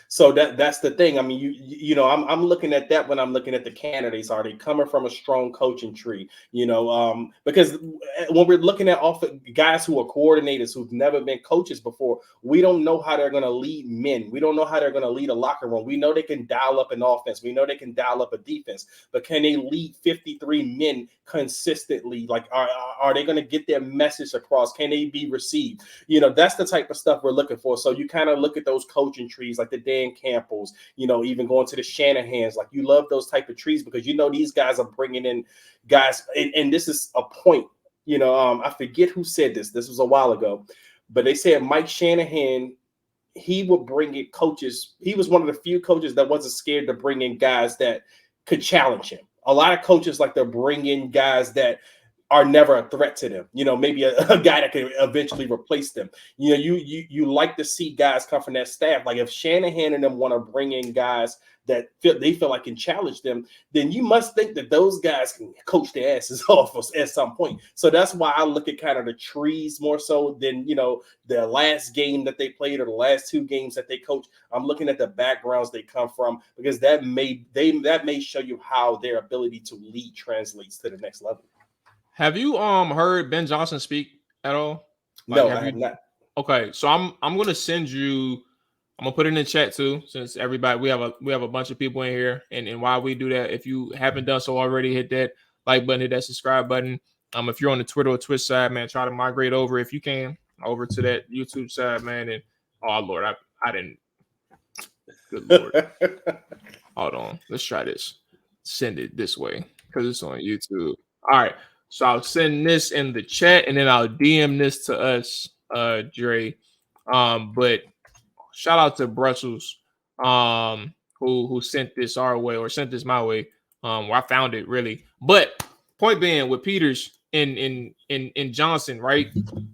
So that's the thing. I mean, I'm looking at that when I'm looking at the candidates. Are they coming from a strong coaching tree? Because when we're looking at guys who are coordinators who've never been coaches before, we don't know how they're going to lead men. We don't know how they're going to lead a locker room. We know they can dial up an offense. We know they can dial up a defense, but can they lead 53 men consistently? Like, are they going to get their message across? Can they be received? That's the type of stuff we're looking for. So you kind of look at those coaching trees, like the Dan Campbells, even going to the Shanahans. Like, you love those type of trees because these guys are bringing in guys, and this is a point. I forget who said this. This was a while ago, but they said Mike Shanahan, he would bring in coaches. He was one of the few coaches that wasn't scared to bring in guys that could challenge him. A lot of coaches like to bring in guys that are never a threat to them. Maybe a guy that can eventually replace them. You like to see guys come from that staff. Like, if Shanahan and them want to bring in guys that they feel like can challenge them, then you must think that those guys can coach their asses off at some point. So that's why I look at kind of the trees more so than, the last game that they played or the last two games that they coached. I'm looking at the backgrounds they come from, because that may show you how their ability to lead translates to the next level. Have you heard Ben Johnson speak at all? No, I have not. Okay, so I'm gonna send you. I'm gonna put it in the chat too, since everybody we have a bunch of people in here, and while we do that, if you haven't done so already, hit that like button, hit that subscribe button. If you're on the Twitter or Twitch side, man, try to migrate over if you can over to that YouTube side, man. And oh Lord, I didn't. Good Lord. Hold on, let's try this. Send it this way because it's on YouTube. All right. So I'll send this in the chat and then I'll DM this to us, Dre. But shout out to Brussels, who sent this our way or sent this my way. Where I found it really. But point being, with Peters in Johnson, right?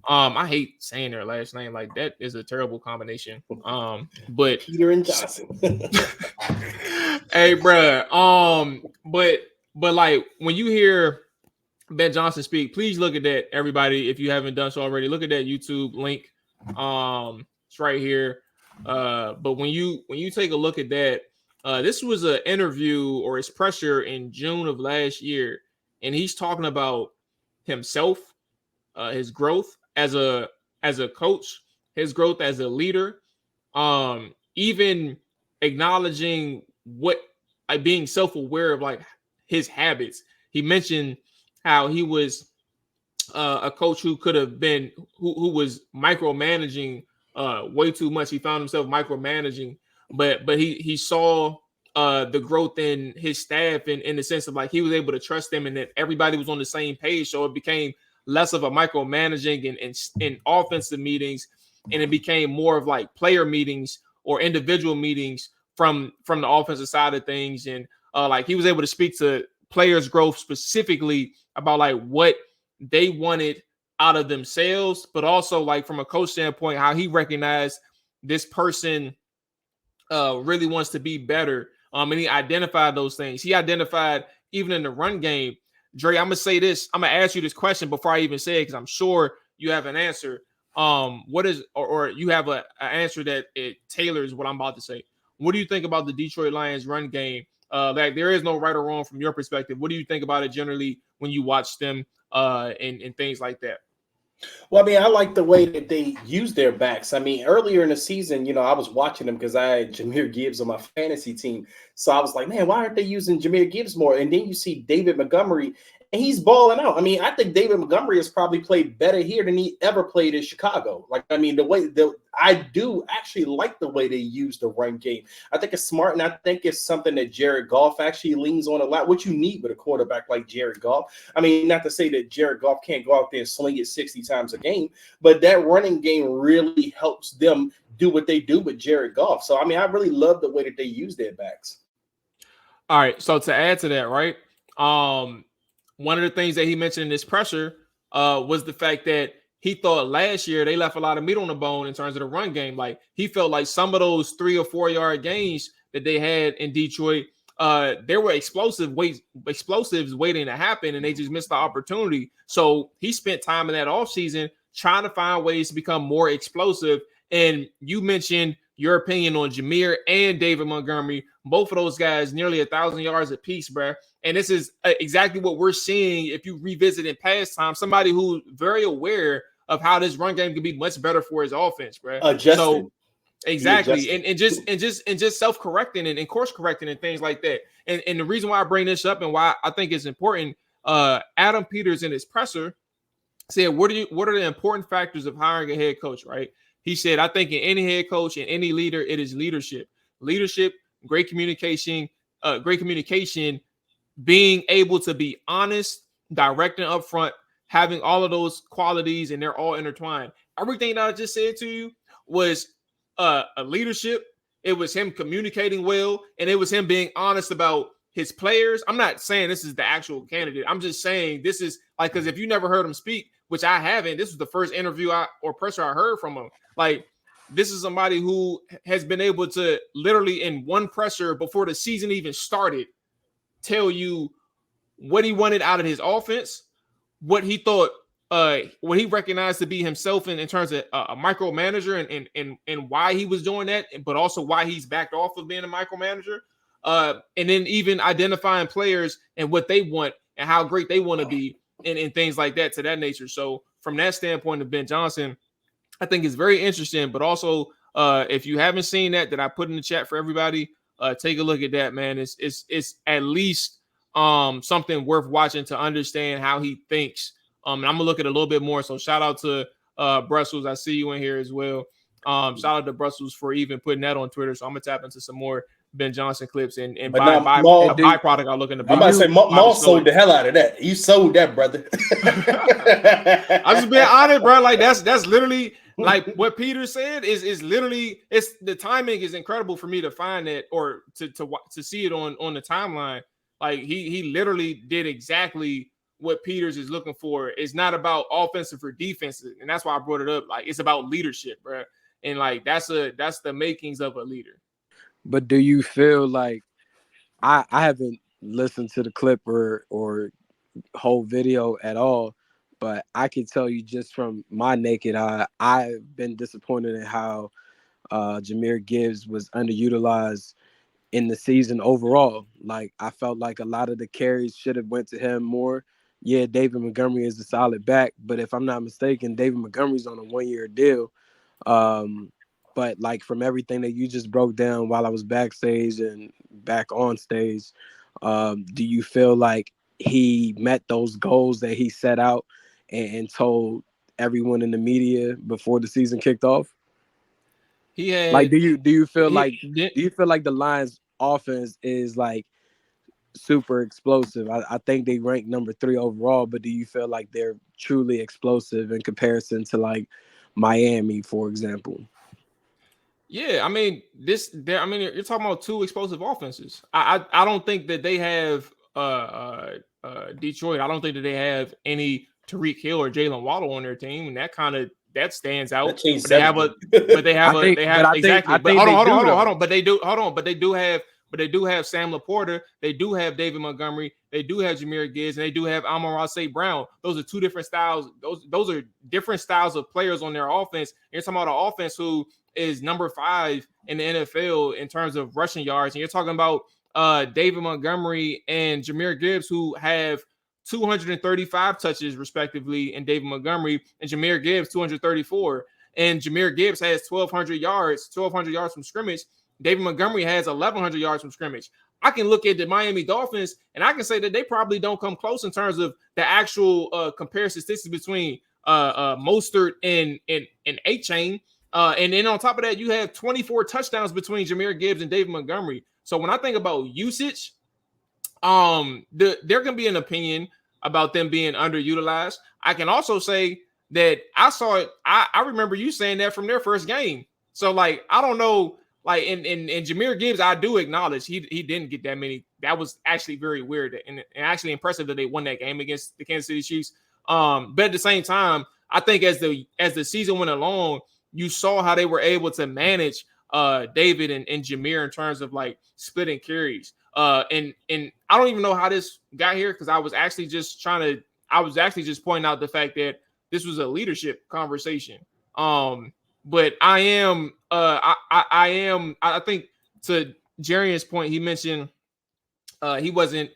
I hate saying their last name, like that is a terrible combination. But Peter and Johnson. Hey, bro. But like when you hear Ben Johnson speak, please look at that, everybody. If you haven't done so already, look at that YouTube link. It's right here. But when you take a look at that, this was an interview or his pressure in June of last year, and he's talking about himself, his growth as a coach, his growth as a leader, even acknowledging what, like, being self-aware of like his habits. He mentioned how he was a coach who could have been who was micromanaging way too much. He found himself micromanaging, but he saw the growth in his staff in the sense of like he was able to trust them and that everybody was on the same page. So it became less of a micromanaging in offensive meetings, and it became more of like player meetings or individual meetings from the offensive side of things. And like he was able to speak to players' growth specifically about like what they wanted out of themselves, but also like from a coach standpoint, how he recognized this person really wants to be better. And he identified those things. He identified even in the run game. Dre, I'm gonna say this. I'm gonna ask you this question before I even say it, because I'm sure you have an answer. What is or you have an answer that it tailors what I'm about to say. What do you think about the Detroit Lions run game? Like, there is no right or wrong from your perspective. What do you think about it generally when you watch them and things like that? Well, I mean, I like the way that they use their backs. I mean, earlier in the season, I was watching them because I had Jahmyr Gibbs on my fantasy team. So I was like, man, why aren't they using Jahmyr Gibbs more? And then you see David Montgomery, and he's balling out. I mean, I think David Montgomery has probably played better here than he ever played in Chicago. Like, I mean, I do actually like the way they use the run game. I think it's smart, and I think it's something that Jared Goff actually leans on a lot, what you need with a quarterback like Jared Goff. I mean, not to say that Jared Goff can't go out there and sling it 60 times a game, but that running game really helps them do what they do with Jared Goff. So, I mean, I really love the way that they use their backs. All right, so to add to that, right, one of the things that he mentioned in this pressure was the fact that he thought last year they left a lot of meat on the bone in terms of the run game. Like, he felt like some of those 3 or 4 yard gains that they had in Detroit, there were explosives waiting to happen, and they just missed the opportunity. So he spent time in that offseason trying to find ways to become more explosive. And you mentioned your opinion on Jameer and David Montgomery. Both of those guys nearly 1,000 yards apiece, bro. And this is exactly what we're seeing if you revisit in past time. Somebody who's very aware of how this run game can be much better for his offense, bro. Adjusted. So exactly, and just self-correcting and course correcting and things like that. And the reason why I bring this up and why I think it's important, Adam Peters in his presser said, what are the important factors of hiring a head coach, right? He said, I think in any head coach and any leader, it is leadership. Leadership, great communication, being able to be honest, direct and upfront, having all of those qualities, and they're all intertwined. Everything that I just said to you was a leadership. It was him communicating well, and it was him being honest about his players. I'm not saying this is the actual candidate. I'm just saying this is like, because if you never heard him speak, which I haven't, this was the first interview or presser I heard from him. Like, this is somebody who has been able to literally in one presser before the season even started tell you what he wanted out of his offense, what he thought, what he recognized to be himself in terms of a micromanager and why he was doing that, but also why he's backed off of being a micromanager. And then even identifying players and what they want and how great they want to be and things like that to that nature. So from that standpoint of Ben Johnson, I think it's very interesting, but also if you haven't seen that I put in the chat for everybody, take a look at that, man. It's at least something worth watching to understand how he thinks. And I'm gonna look at it a little bit more. So shout out to Brussels. I see you in here as well. Shout out to Brussels for even putting that on Twitter. So I'm gonna tap into some more Ben Johnson clips and by byproduct, I'll look in the I'm about to say Mual sold the hell out of that. You sold that, brother. I'm just being honest, bro. Like that's literally like what Peter said is literally, it's the timing is incredible for me to find that or to see it on the timeline. Like he literally did exactly what Peters is looking for. It's not about offensive or defensive, and that's why I brought it up. Like, it's about leadership, bro. And like that's the makings of a leader. But do you feel like I haven't listened to the clip or whole video at all, but I can tell you just from my naked eye, I've been disappointed in how Jahmyr Gibbs was underutilized in the season overall. Like, I felt like a lot of the carries should have went to him more. Yeah, David Montgomery is a solid back, but if I'm not mistaken, David Montgomery's on a 1-year deal. But like from everything that you just broke down while I was backstage and back on stage, do you feel like he met those goals that he set out and told everyone in the media before the season kicked off? He had like, do you feel like the Lions offense is like super explosive? I think they rank number 3 overall, but do you feel like they're truly explosive in comparison to like Miami, for example? Yeah, I mean, you're talking about 2 explosive offenses. I don't think that they have Detroit. I don't think that they have any Tyreek Hill or Jalen Waddle on their team, and that stands out. But they have they have Sam Laporta, they do have David Montgomery, they do have Jahmyr Gibbs, and they do have Amon-Ra St. Brown. Those are 2 different styles. Those are different styles of players on their offense. And you're talking about an offense who is number 5 in the NFL in terms of rushing yards. And you're talking about David Montgomery and Jahmyr Gibbs, who have 235 touches respectively, and David Montgomery and Jahmyr Gibbs 234. And Jahmyr Gibbs has 1,200 yards from scrimmage. David Montgomery has 1,100 yards from scrimmage. I can look at the Miami Dolphins and I can say that they probably don't come close in terms of the actual comparison statistics between Mostert and A-Chain. And then on top of that, you have 24 touchdowns between Jahmyr Gibbs and David Montgomery. So when I think about usage, there can be an opinion about them being underutilized. I can also say that I saw it. I remember you saying that from their first game. So like, I don't know, like in Jahmyr Gibbs, I do acknowledge he didn't get that many. That was actually very weird and actually impressive that they won that game against the Kansas City Chiefs. But at the same time, I think as the season went along, you saw how they were able to manage David and Jahmyr in terms of like splitting carries. And I don't even know how this got here because I was actually just pointing out the fact that this was a leadership conversation. But I am I think to Jarian's point, he mentioned he wasn't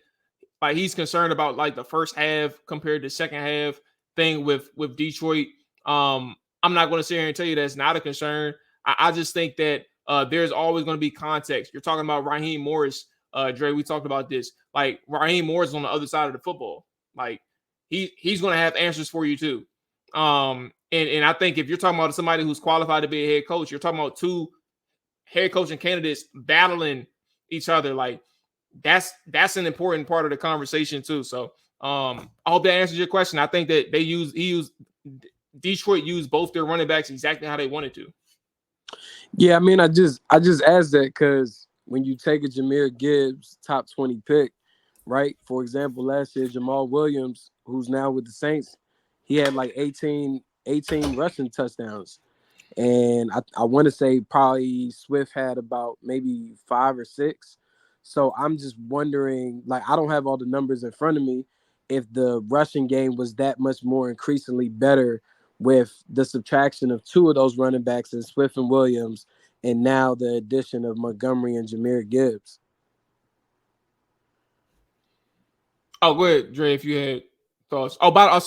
like he's concerned about like the first half compared to second half thing with Detroit. I'm not going to sit here and tell you that's not a concern. I just think that there's always going to be context. You're talking about Raheem Morris, Dre. We talked about this. Like Raheem Morris is on the other side of the football. Like he's going to have answers for you too. And I think if you're talking about somebody who's qualified to be a head coach, you're talking about two head coaching candidates battling each other. Like that's an important part of the conversation too. So I hope that answers your question. I think that Detroit used both their running backs exactly how they wanted to. Yeah, I mean, I just asked that because when you take a Jahmyr Gibbs top 20 pick, right? For example, last year Jamal Williams, who's now with the Saints, he had like 18 rushing touchdowns. And I want to say probably Swift had about maybe 5 or 6. So I'm just wondering, like, I don't have all the numbers in front of me, if the rushing game was that much more increasingly better with the subtraction of 2 of those running backs in Swift and Williams, and now the addition of Montgomery and Jahmyr Gibbs. Oh, go ahead, Dre, if you had thoughts. Oh,